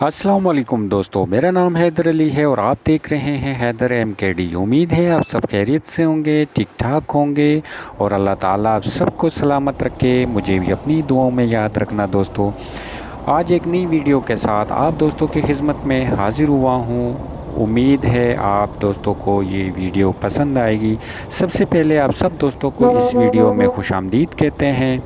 अस्सलाम वालेकुम दोस्तों, मेरा नाम हैदर अली है और आप देख रहे हैं हैदर MKD। उम्मीद है आप सब खैरियत से होंगे, ठीक ठाक होंगे और अल्लाह ताला आप सबको सलामत रखे। मुझे भी अपनी दुआओं में याद रखना दोस्तों। आज एक नई वीडियो के साथ आप दोस्तों की खिदमत में हाज़िर हुआ हूँ। उम्मीद है आप दोस्तों को ये वीडियो पसंद आएगी। सबसे पहले आप सब दोस्तों को इस वीडियो में खुशामदीद कहते हैं।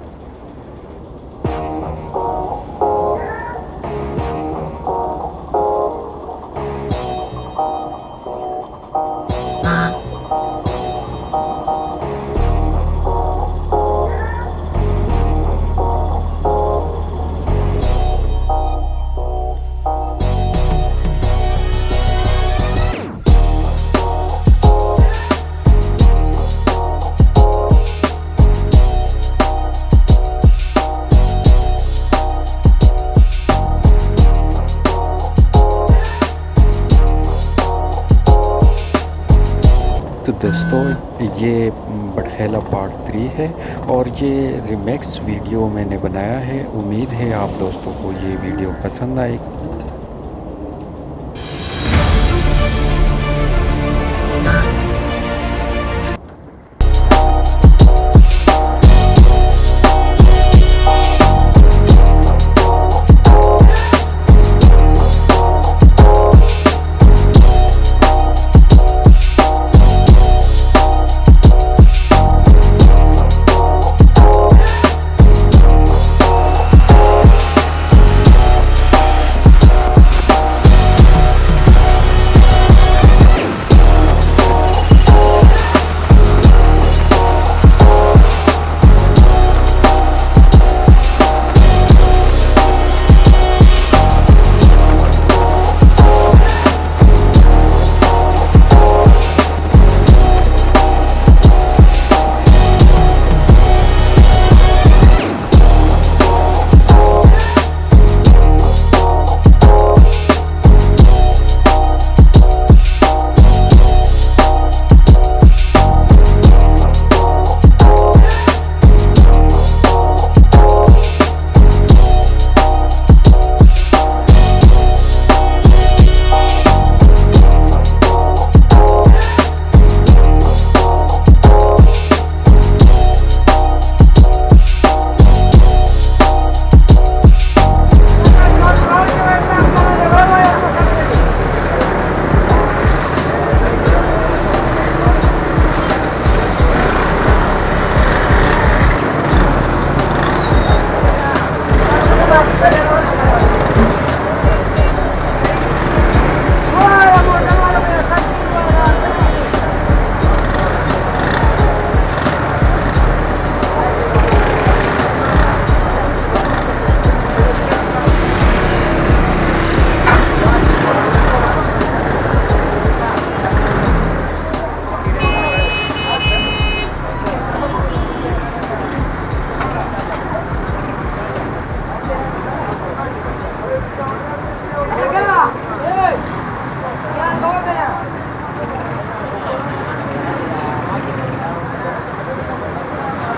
तो दोस्तों ये batkhela पार्ट 3 है और ये रिमैक्स वीडियो मैंने बनाया है। उम्मीद है आप दोस्तों को ये वीडियो पसंद आए।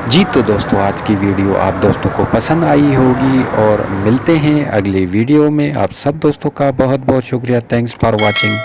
जी तो दोस्तों आज की वीडियो आप दोस्तों को पसंद आई होगी और मिलते हैं अगले वीडियो में। आप सब दोस्तों का बहुत बहुत शुक्रिया। Thanks for watching.